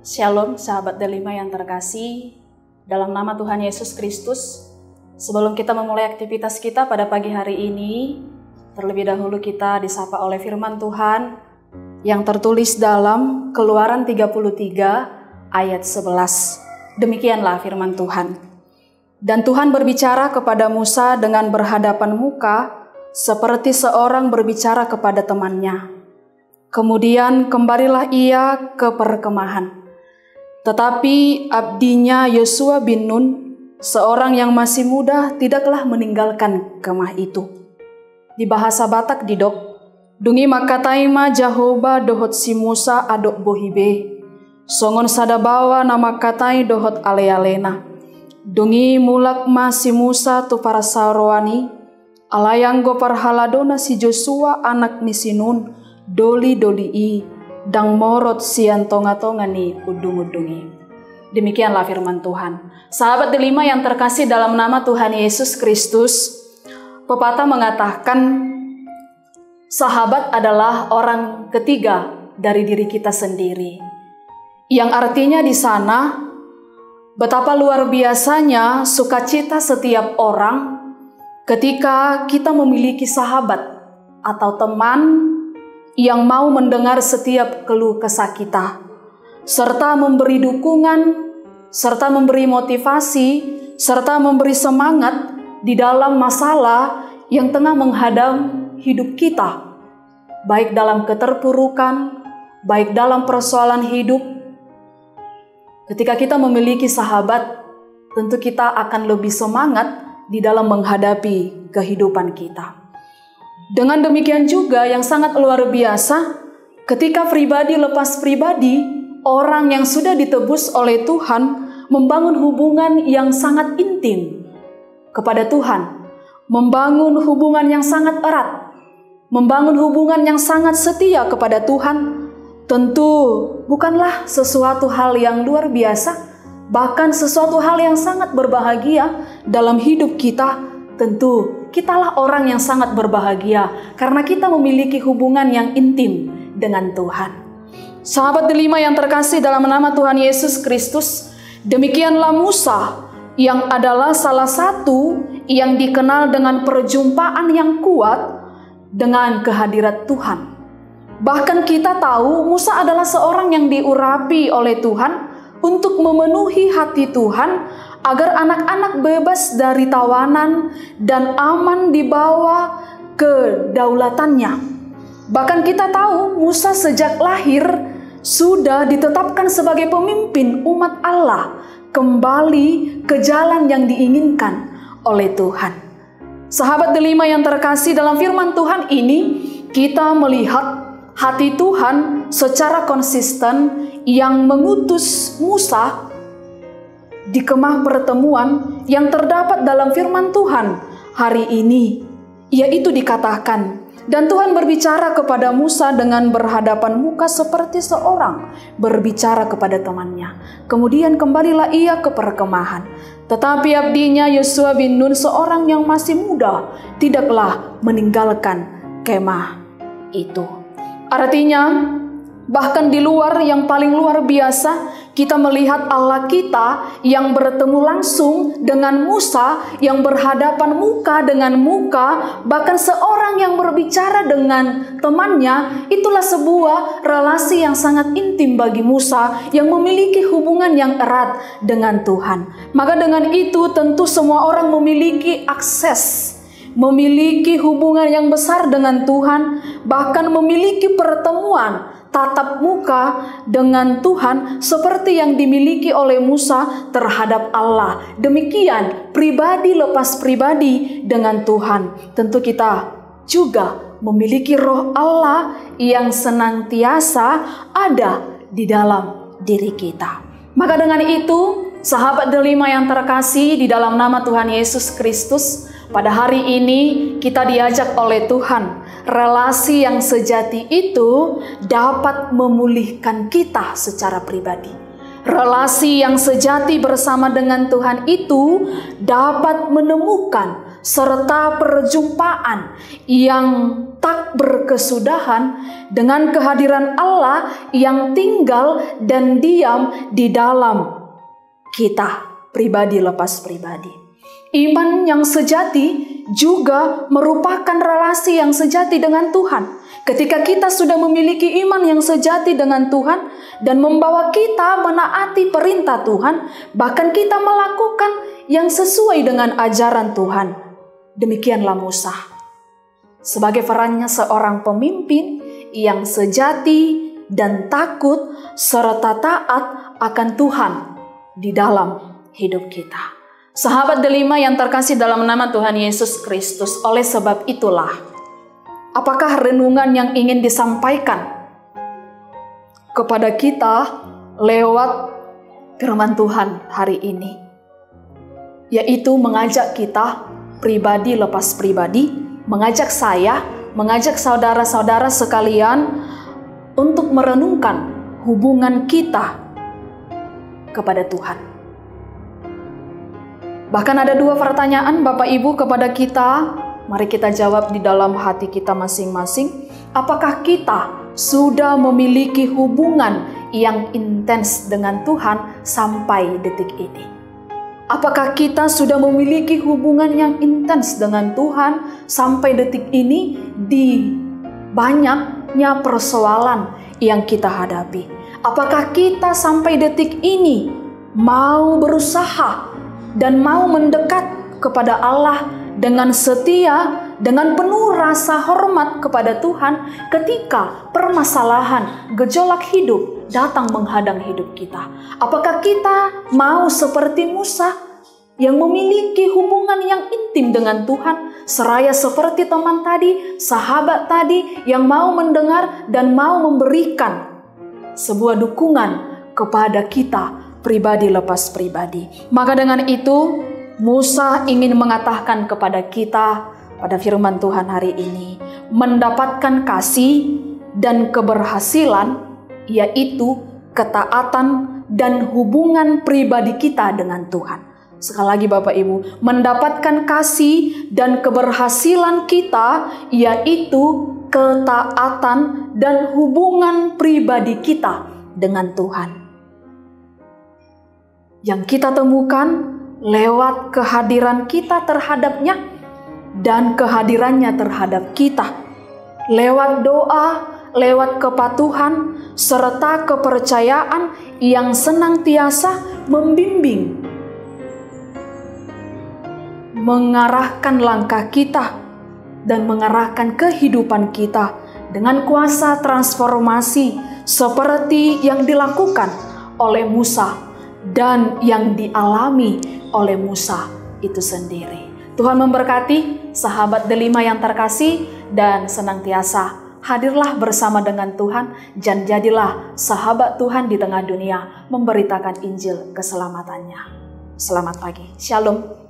Shalom sahabat Delima yang terkasih, dalam nama Tuhan Yesus Kristus. Sebelum kita memulai aktivitas kita pada pagi hari ini, terlebih dahulu kita disapa oleh firman Tuhan yang tertulis dalam Keluaran 33 ayat 11. Demikianlah firman Tuhan. Dan Tuhan berbicara kepada Musa dengan berhadapan muka, seperti seorang berbicara kepada temannya. Kemudian kembalilah ia ke perkemahan. Tetapi abdinya Yosua bin Nun, seorang yang masih muda, tidaklah meninggalkan kemah itu. Di bahasa Batak didok, dungi makataima Jahoba dohot si Musa adok bohibe, songon sadabawa nama katai dohot ale-alena. Dungi mulak ma si Musa tu para sarwani, alayang go parhaladona si Joshua anak ni si Nun, doli-doli dang morot sian tonga-tonga ni udung-udungi. Demikianlah firman Tuhan. Sahabat Delima yang terkasih dalam nama Tuhan Yesus Kristus, pepatah mengatakan sahabat adalah orang ketiga dari diri kita sendiri. Yang artinya di sana betapa luar biasanya sukacita setiap orang ketika kita memiliki sahabat atau teman yang mau mendengar setiap keluh kesah kita, serta memberi dukungan, serta memberi motivasi, serta memberi semangat di dalam masalah yang tengah menghadang hidup kita, baik dalam keterpurukan, baik dalam persoalan hidup. Ketika kita memiliki sahabat, tentu kita akan lebih semangat di dalam menghadapi kehidupan kita. Dengan demikian juga yang sangat luar biasa, ketika pribadi lepas pribadi, orang yang sudah ditebus oleh Tuhan membangun hubungan yang sangat intim kepada Tuhan, membangun hubungan yang sangat erat, membangun hubungan yang sangat setia kepada Tuhan, tentu bukanlah sesuatu hal yang luar biasa, bahkan sesuatu hal yang sangat berbahagia dalam hidup kita. Tentu kitalah orang yang sangat berbahagia karena kita memiliki hubungan yang intim dengan Tuhan. Sahabat Delima yang terkasih dalam nama Tuhan Yesus Kristus, demikianlah Musa yang adalah salah satu yang dikenal dengan perjumpaan yang kuat dengan kehadirat Tuhan. Bahkan kita tahu Musa adalah seorang yang diurapi oleh Tuhan untuk memenuhi hati Tuhan agar anak-anak bebas dari tawanan dan aman dibawa ke daulatannya. Bahkan kita tahu Musa sejak lahir sudah ditetapkan sebagai pemimpin umat Allah kembali ke jalan yang diinginkan oleh Tuhan. Sahabat Delima yang terkasih, dalam firman Tuhan ini kita melihat hati Tuhan secara konsisten yang mengutus Musa di kemah pertemuan yang terdapat dalam firman Tuhan hari ini, yaitu dikatakan, dan Tuhan berbicara kepada Musa dengan berhadapan muka seperti seorang berbicara kepada temannya. Kemudian kembalilah ia ke perkemahan. Tetapi abdinya Yosua bin Nun, seorang yang masih muda, tidaklah meninggalkan kemah itu. Artinya, bahkan di luar yang paling luar biasa, kita melihat Allah kita yang bertemu langsung dengan Musa, yang berhadapan muka dengan muka, bahkan seorang yang berbicara dengan temannya. Itulah sebuah relasi yang sangat intim bagi Musa yang memiliki hubungan yang erat dengan Tuhan. Maka dengan itu tentu semua orang memiliki akses, memiliki hubungan yang besar dengan Tuhan, bahkan memiliki pertemuan tatap muka dengan Tuhan seperti yang dimiliki oleh Musa terhadap Allah. Demikian pribadi lepas pribadi dengan Tuhan. Tentu kita juga memiliki roh Allah yang senantiasa ada di dalam diri kita. Maka dengan itu, sahabat Delima yang terkasih di dalam nama Tuhan Yesus Kristus, pada hari ini kita diajak oleh Tuhan. Relasi yang sejati itu dapat memulihkan kita secara pribadi. Relasi yang sejati bersama dengan Tuhan itu dapat menemukan serta perjumpaan yang tak berkesudahan dengan kehadiran Allah yang tinggal dan diam di dalam kita pribadi lepas pribadi. Iman yang sejati juga merupakan relasi yang sejati dengan Tuhan. Ketika kita sudah memiliki iman yang sejati dengan Tuhan dan membawa kita menaati perintah Tuhan, bahkan kita melakukan yang sesuai dengan ajaran Tuhan. Demikianlah Musa. Sebagai perannya seorang pemimpin yang sejati dan takut serta taat akan Tuhan di dalam hidup kita. Sahabat delima yang terkasih dalam nama Tuhan Yesus Kristus, oleh sebab itulah, apakah renungan yang ingin disampaikan kepada kita lewat firman Tuhan hari ini, yaitu mengajak kita pribadi lepas pribadi, mengajak saya, mengajak saudara-saudara sekalian untuk merenungkan hubungan kita kepada Tuhan. Bahkan ada 2 pertanyaan Bapak Ibu kepada kita. Mari kita jawab di dalam hati kita masing-masing. Apakah kita sudah memiliki hubungan yang intens dengan Tuhan sampai detik ini? Apakah kita sudah memiliki hubungan yang intens dengan Tuhan sampai detik ini di banyaknya persoalan yang kita hadapi? Apakah kita sampai detik ini mau berusaha dan mau mendekat kepada Allah dengan setia, dengan penuh rasa hormat kepada Tuhan ketika permasalahan, gejolak hidup datang menghadang hidup kita? Apakah kita mau seperti Musa yang memiliki hubungan yang intim dengan Tuhan, seraya seperti teman tadi, sahabat tadi yang mau mendengar dan mau memberikan sebuah dukungan kepada kita pribadi lepas pribadi? Maka dengan itu, Musa ingin mengatakan kepada kita pada firman Tuhan hari ini, mendapatkan kasih dan keberhasilan, yaitu ketaatan dan hubungan pribadi kita dengan Tuhan. Sekali lagi Bapak Ibu, mendapatkan kasih dan keberhasilan kita, yaitu ketaatan dan hubungan pribadi kita dengan Tuhan, yang kita temukan lewat kehadiran kita terhadapnya dan kehadirannya terhadap kita, lewat doa, lewat kepatuhan, serta kepercayaan yang senantiasa membimbing, mengarahkan langkah kita dan mengarahkan kehidupan kita dengan kuasa transformasi seperti yang dilakukan oleh Musa dan yang dialami oleh Musa itu sendiri. Tuhan memberkati sahabat delima yang terkasih, dan senantiasa hadirlah bersama dengan Tuhan dan jadilah sahabat Tuhan di tengah dunia memberitakan Injil keselamatannya. Selamat pagi. Shalom.